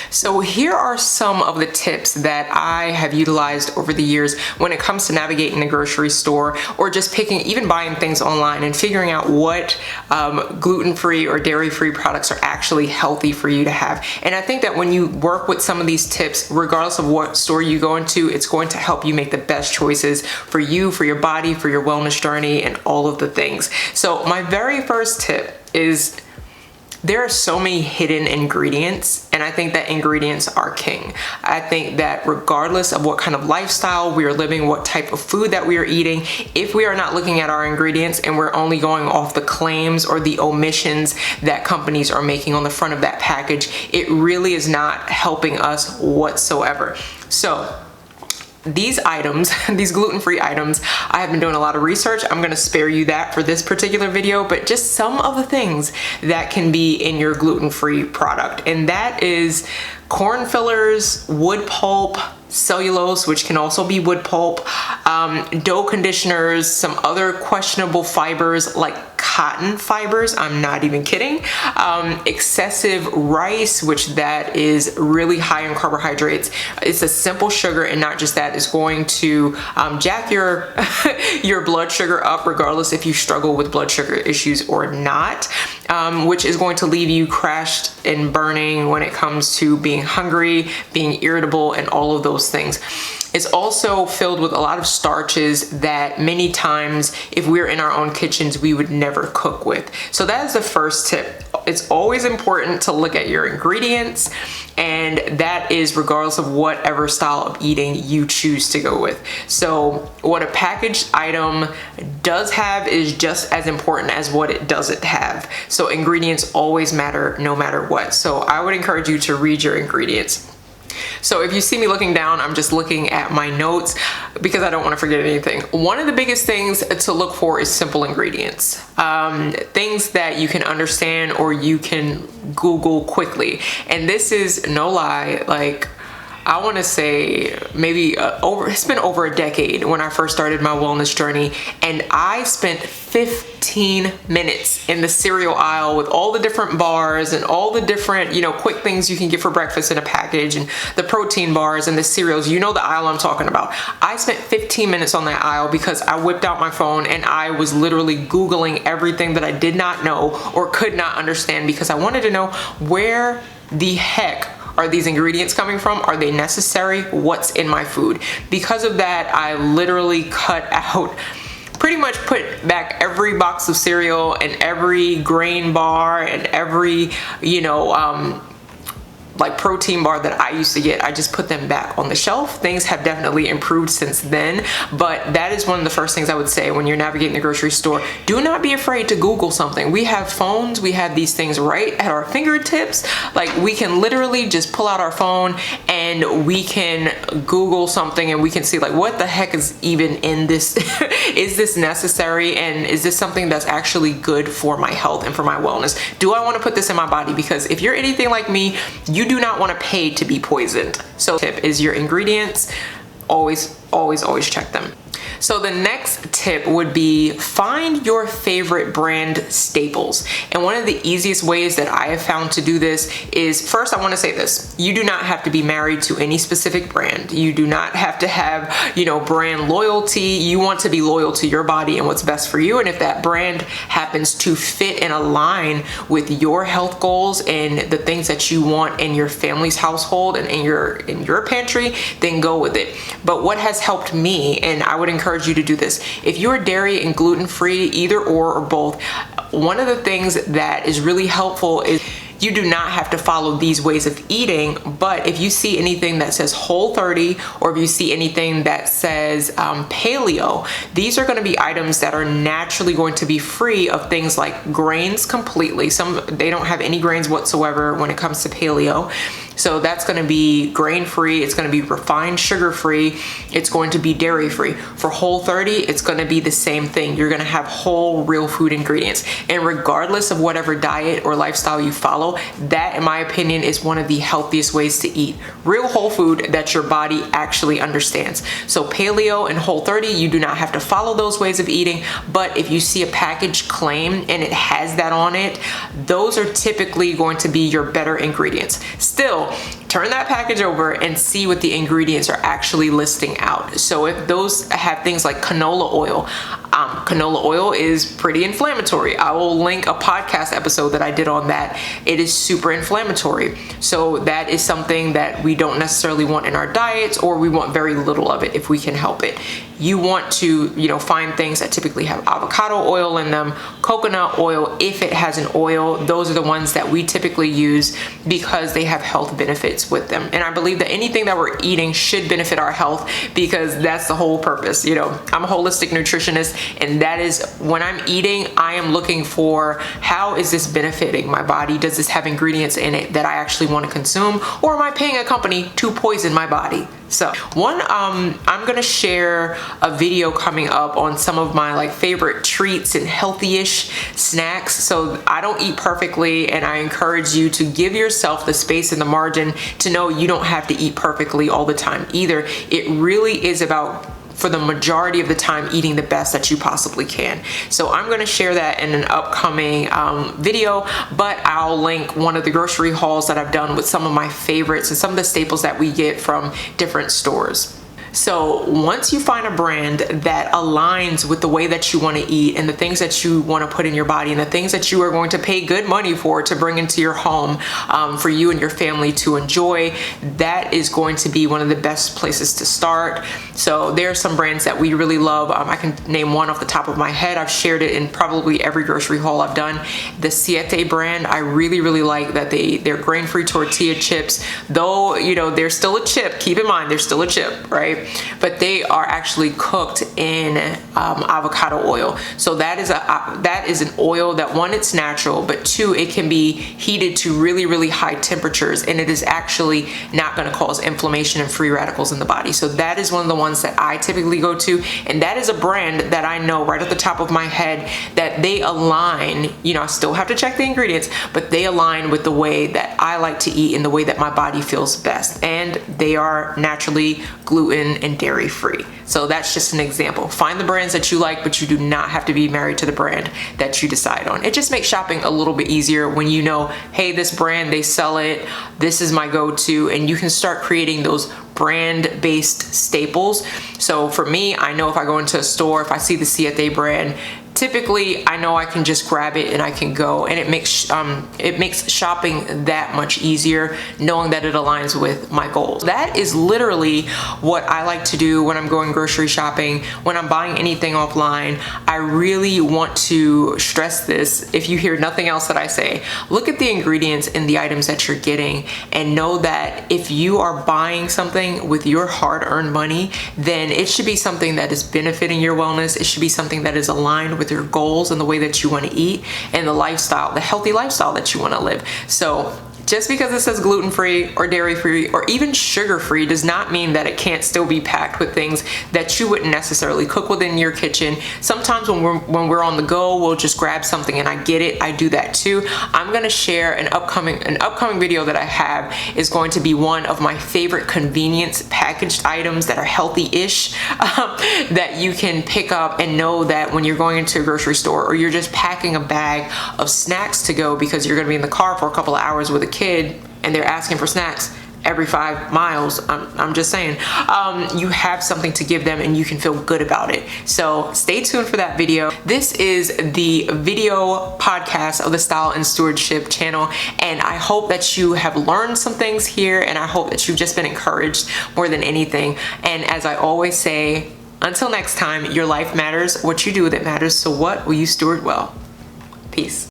So here are some of the tips that I have utilized over the years when it comes to navigating the grocery store, or just even buying things online and figuring out what gluten-free or dairy-free products are actually healthy for you to have. And I think that when you work with some of these tips, regardless of what store you go into, it's going to help you make the best choices for you, for your body, for your wellness journey, and all of the things. So my very first tip is, there are so many hidden ingredients, and I think that ingredients are king. I think that regardless of what kind of lifestyle we are living, what type of food that we are eating, if we are not looking at our ingredients and we're only going off the claims or the omissions that companies are making on the front of that package, it really is not helping us whatsoever. So these items, these gluten-free items, I have been doing a lot of research. I'm going to spare you that for this particular video, but just some of the things that can be in your gluten-free product. And that is corn fillers, wood pulp, cellulose, which can also be wood pulp, dough conditioners, some other questionable fibers like cotton fibers, I'm not even kidding, excessive rice, which that is really high in carbohydrates. It's a simple sugar, and not just that, it's going to jack your your blood sugar up regardless if you struggle with blood sugar issues or not, which is going to leave you crashed and burning when it comes to being hungry, being irritable, and all of those things. It's also filled with a lot of starches that many times, if we're in our own kitchens, we would never cook with. So that is the first tip. It's always important to look at your ingredients, and that is regardless of whatever style of eating you choose to go with. So what a packaged item does have is just as important as what it doesn't have. So ingredients always matter no matter what. So I would encourage you to read your ingredients. So if you see me looking down, I'm just looking at my notes because I don't want to forget anything. One of the biggest things to look for is simple ingredients. Things that you can understand or you can Google quickly. And this is no lie, like, I want to say maybe it's been over a decade when I first started my wellness journey, and I spent 15 minutes in the cereal aisle with all the different bars and all the different, quick things you can get for breakfast in a package, and the protein bars and the cereals. You know the aisle I'm talking about. I spent 15 minutes on that aisle because I whipped out my phone and I was literally Googling everything that I did not know or could not understand, because I wanted to know, where the heck are these ingredients coming from? Are they necessary? What's in my food? Because of that, I literally cut out, pretty much put back every box of cereal and every grain bar and every, like protein bar that I used to get. I just put them back on the shelf. Things have definitely improved since then, but that is one of the first things I would say when you're navigating the grocery store. Do not be afraid to Google something. We have phones, we have these things right at our fingertips. Like, we can literally just pull out our phone and we can Google something and we can see, like, what the heck is even in this? Is this necessary? And is this something that's actually good for my health and for my wellness? Do I want to put this in my body? Because if you're anything like me, you do not want to pay to be poisoned. So tip is your ingredients. Always check them. So the next tip would be, find your favorite brand staples. And one of the easiest ways that I have found to do this is, first, I want to say this: you do not have to be married to any specific brand. You do not have to have, brand loyalty. You want to be loyal to your body and what's best for you. And if that brand happens to fit and align with your health goals and the things that you want in your family's household and in your pantry, then go with it. But what has helped me, and I would encourage you to do this, if you're dairy and gluten-free, either or both, one of the things that is really helpful is you do not have to follow these ways of eating, but if you see anything that says Whole30, or if you see anything that says paleo, these are going to be items that are naturally going to be free of things like grains completely. They don't have any grains whatsoever when it comes to paleo. So that's going to be grain-free, it's going to be refined sugar-free, it's going to be dairy-free. For Whole30, it's going to be the same thing. You're going to have whole, real food ingredients. And regardless of whatever diet or lifestyle you follow, that, in my opinion, is one of the healthiest ways to eat. Real whole food that your body actually understands. So paleo and Whole30, you do not have to follow those ways of eating, but if you see a package claim and it has that on it, those are typically going to be your better ingredients. Still, turn that package over and see what the ingredients are actually listing out. So if those have things like canola oil is pretty inflammatory. I will link a podcast episode that I did on that. It is super inflammatory. So that is something that we don't necessarily want in our diets, or we want very little of it if we can help it. You want to, find things that typically have avocado oil in them, coconut oil, if it has an oil. Those are the ones that we typically use because they have health benefits with them. And I believe that anything that we're eating should benefit our health, because that's the whole purpose. I'm a holistic nutritionist, and that is when I'm eating, I am looking for, how is this benefiting my body? Does this have ingredients in it that I actually want to consume, or am I paying a company to poison my body? So I'm gonna share a video coming up on some of my favorite treats and healthy-ish snacks. So I don't eat perfectly, and I encourage you to give yourself the space and the margin to know you don't have to eat perfectly all the time either. It really is about, for the majority of the time, eating the best that you possibly can. So I'm going to share that in an upcoming video, but I'll link one of the grocery hauls that I've done with some of my favorites and some of the staples that we get from different stores. So once you find a brand that aligns with the way that you want to eat and the things that you want to put in your body and the things that you are going to pay good money for to bring into your home for you and your family to enjoy, that is going to be one of the best places to start. So there are some brands that we really love. I can name one off the top of my head. I've shared it in probably every grocery haul I've done. The Siete brand, I really, really like that they're grain-free tortilla chips. Though, they're still a chip. Keep in mind, they're still a chip, right? But they are actually cooked in avocado oil. So that is an oil that, one, it's natural, but two, it can be heated to really, really high temperatures, and it is actually not going to cause inflammation and free radicals in the body. So that is one of the ones that I typically go to, and that is a brand that I know right at the top of my head that they align. I still have to check the ingredients, but they align with the way that I like to eat and the way that my body feels best, and they are naturally gluten and dairy free. So that's just an example. Find the brands that you like, but you do not have to be married to the brand that you decide on. It just makes shopping a little bit easier when you know, hey, this brand, they sell it, this is my go-to, and you can start creating those brand-based staples. So for me, I know if I go into a store, if I see the Siete brand, typically I know I can just grab it and I can go, and it makes shopping that much easier knowing that it aligns with my goals. That is literally what I like to do when I'm going grocery shopping, when I'm buying anything offline. I really want to stress this. If you hear nothing else that I say, look at the ingredients in the items that you're getting, and know that if you are buying something with your hard-earned money, then it should be something that is benefiting your wellness. It should be something that is aligned with your goals and the way that you want to eat and the lifestyle, the healthy lifestyle that you want to live. So just because it says gluten-free or dairy-free or even sugar-free does not mean that it can't still be packed with things that you wouldn't necessarily cook within your kitchen. Sometimes when we're on the go, we'll just grab something, and I get it. I do that too. I'm going to share an upcoming video that I have is going to be one of my favorite convenience packaged items that are healthy-ish that you can pick up and know that when you're going into a grocery store or you're just packing a bag of snacks to go because you're going to be in the car for a couple of hours with a kid and they're asking for snacks every 5 miles, I'm just saying, you have something to give them and you can feel good about it. So stay tuned for that video. This is the video podcast of the Style and Stewardship channel, and I hope that you have learned some things here, and I hope that you've just been encouraged more than anything. And as I always say, until next time, your life matters. What you do with it matters. So what will you steward well? Peace.